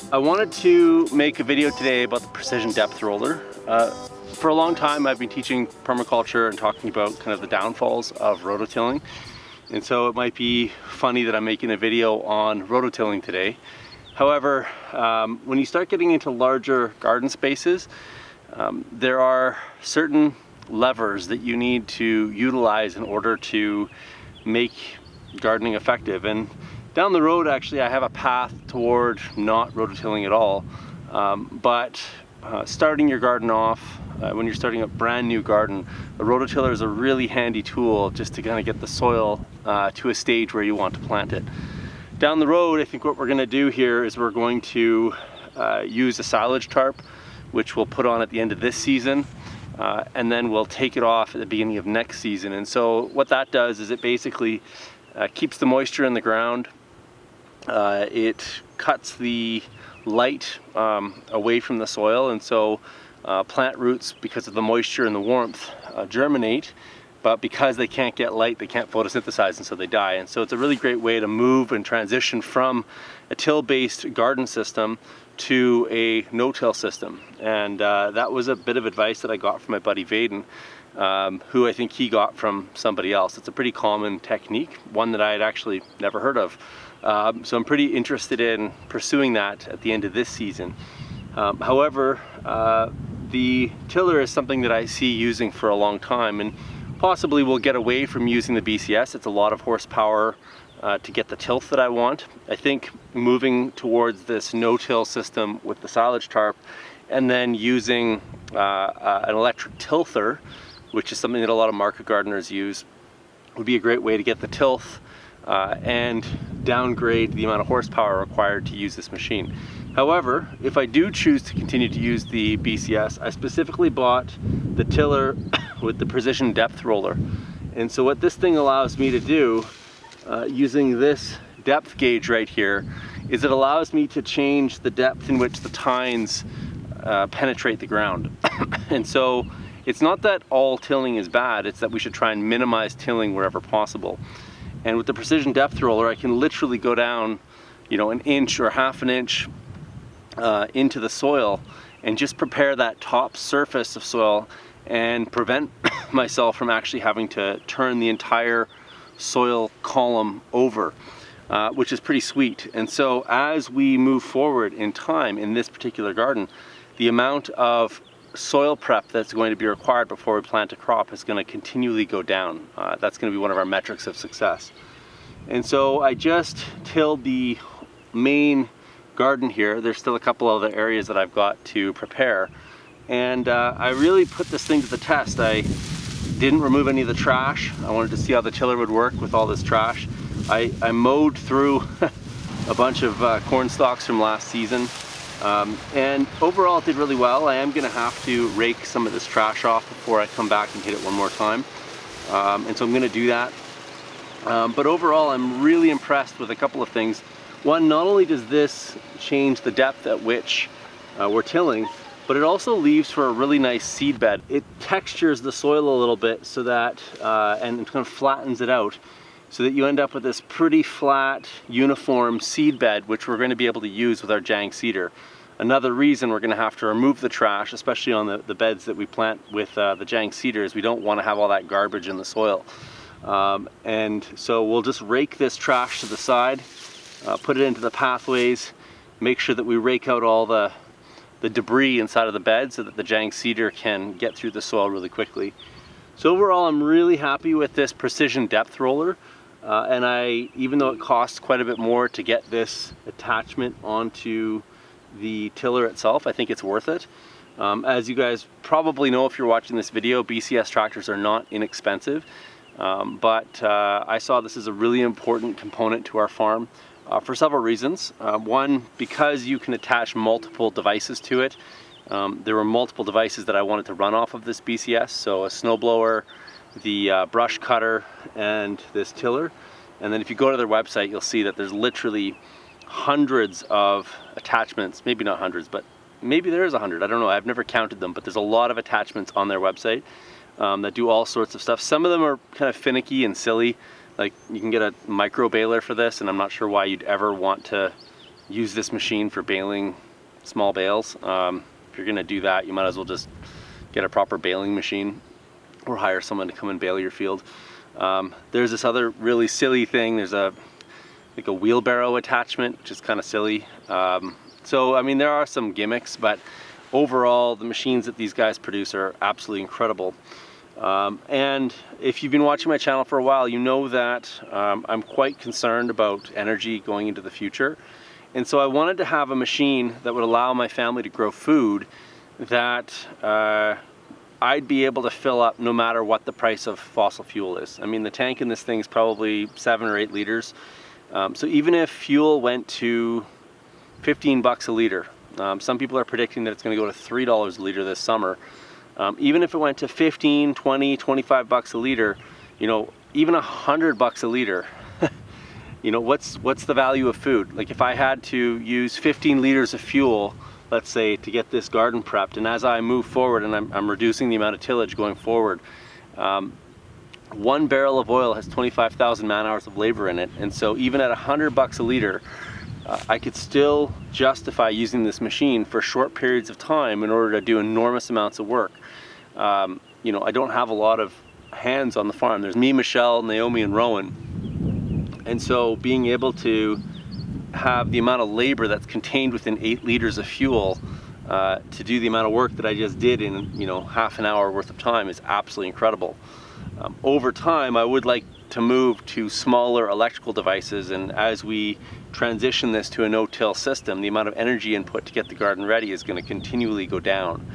I wanted to make a video today about the precision depth roller. For a long time I've been teaching permaculture and talking about kind of the downfalls of rototilling. And so it might be funny that I'm making a video on rototilling today. However, when you start getting into larger garden spaces, there are certain levers that you need to utilize in order to make gardening effective. And down the road, actually, I have a path toward not rototilling at all. But starting your garden off, when you're starting a brand new garden, a rototiller is a really handy tool just to kind of get the soil to a stage where you want to plant it. Down the road, I think what we're going to do here is we're going to use a silage tarp, which we'll put on at the end of this season, and then we'll take it off at the beginning of next season. And so what that does is it basically keeps the moisture in the ground. It cuts the light away from the soil, and so plant roots, because of the moisture and the warmth, germinate, but because they can't get light, they can't photosynthesize, and so they die. And so it's a really great way to move and transition from a till-based garden system to a no-till system. And that was a bit of advice that I got from my buddy Vaden, who I think he got from somebody else. It's a pretty common technique, one that I had actually never heard of. So I'm pretty interested in pursuing that at the end of this season. However, the tiller is something that I see using for a long time, and possibly we'll get away from using the BCS. It's a lot of horsepower to get the tilth that I want. I think moving towards this no-till system with the silage tarp and then using an electric tilther, which is something that a lot of market gardeners use, would be a great way to get the tilth and downgrade the amount of horsepower required to use this machine. However, if I do choose to continue to use the BCS, I specifically bought the tiller with the precision depth roller. And so what this thing allows me to do, using this depth gauge right here, is it allows me to change the depth in which the tines penetrate the ground. And so it's not that all tilling is bad, it's that we should try and minimize tilling wherever possible. And with the precision depth roller, I can literally go down, an inch or half an inch into the soil and just prepare that top surface of soil and prevent myself from actually having to turn the entire soil column over, which is pretty sweet. And so as we move forward in time in this particular garden, the amount of soil prep that's going to be required before we plant a crop is going to continually go down. That's going to be one of our metrics of success. And so I just tilled the main garden here. There's still a couple other areas that I've got to prepare, and I really put this thing to the test. I didn't remove any of the trash. I wanted to see how the tiller would work with all this trash. I mowed through a bunch of corn stalks from last season, and overall it did really well. I am going to have to rake some of this trash off before I come back and hit it one more time, and so I'm going to do that. But overall I'm really impressed with a couple of things. One, not only does this change the depth at which we're tilling, but it also leaves for a really nice seed bed. It textures the soil a little bit so that, and it kind of flattens it out, so that you end up with this pretty flat, uniform seed bed, which we're going to be able to use with our Jang seeder. Another reason we're going to have to remove the trash, especially on the beds that we plant with the Jang seeder, is we don't want to have all that garbage in the soil. And so we'll just rake this trash to the side, put it into the pathways, make sure that we rake out all the debris inside of the bed so that the Jang seeder can get through the soil really quickly. So overall, I'm really happy with this precision depth roller, and even though it costs quite a bit more to get this attachment onto the tiller itself, I think it's worth it. As you guys probably know if you're watching this video, BCS tractors are not inexpensive, but I saw this as a really important component to our farm. For several reasons. One, because you can attach multiple devices to it. There were multiple devices that I wanted to run off of this BCS, so a snowblower, the brush cutter, and this tiller. And then if you go to their website, you'll see that there's literally hundreds of attachments, maybe not hundreds, but maybe there is 100, I don't know, I've never counted them, but there's a lot of attachments on their website that do all sorts of stuff. Some of them are kind of finicky and silly. Like, you can get a micro baler for this, and I'm not sure why you'd ever want to use this machine for baling small bales. If you're gonna do that, you might as well just get a proper baling machine or hire someone to come and bale your field. There's this other really silly thing. There's like a wheelbarrow attachment, which is kind of silly. So I mean, there are some gimmicks, but overall the machines that these guys produce are absolutely incredible. And if you've been watching my channel for a while, you know that I'm quite concerned about energy going into the future. And so I wanted to have a machine that would allow my family to grow food that I'd be able to fill up no matter what the price of fossil fuel is. I mean, the tank in this thing is probably 7 or 8 liters. So even if fuel went to 15 bucks a liter, some people are predicting that it's going to go to $3 a liter this summer. Even if it went to 15, 20, 25 bucks a liter, you know, even 100 bucks a liter, you know, what's the value of food? Like if I had to use 15 liters of fuel, let's say, to get this garden prepped, and as I move forward and I'm reducing the amount of tillage going forward, 1 barrel of oil has 25,000 man hours of labor in it. And so even at 100 bucks a liter, I could still justify using this machine for short periods of time in order to do enormous amounts of work. You know, I don't have a lot of hands on the farm. There's me, Michelle, Naomi, and Rowan. And so being able to have the amount of labor that's contained within 8 liters of fuel to do the amount of work that I just did in, you know, half an hour worth of time is absolutely incredible. Over time, I would like to move to smaller electrical devices, and as we transition this to a no-till system, the amount of energy input to get the garden ready is going to continually go down.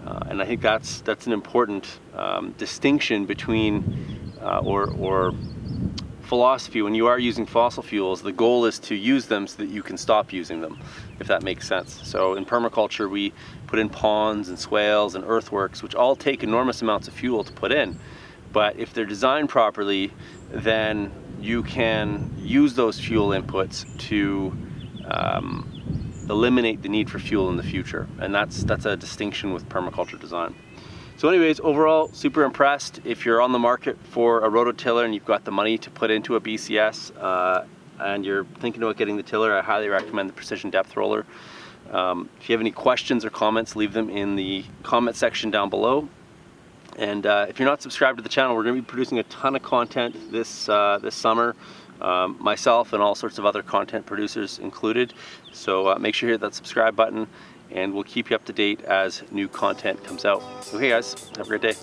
And I think that's an important distinction between or philosophy. When you are using fossil fuels, the goal is to use them so that you can stop using them, if that makes sense. So in permaculture, we put in ponds and swales and earthworks, which all take enormous amounts of fuel to put in. But if they're designed properly, then you can use those fuel inputs to eliminate the need for fuel in the future. And that's a distinction with permaculture design. So anyways, overall, super impressed. If you're on the market for a rototiller and you've got the money to put into a BCS and you're thinking about getting the tiller, I highly recommend the Precision Depth Roller. If you have any questions or comments, leave them in the comment section down below. And if you're not subscribed to the channel, we're going to be producing a ton of content this summer, myself and all sorts of other content producers included. So make sure you hit that subscribe button, and we'll keep you up to date as new content comes out. Okay guys, have a great day.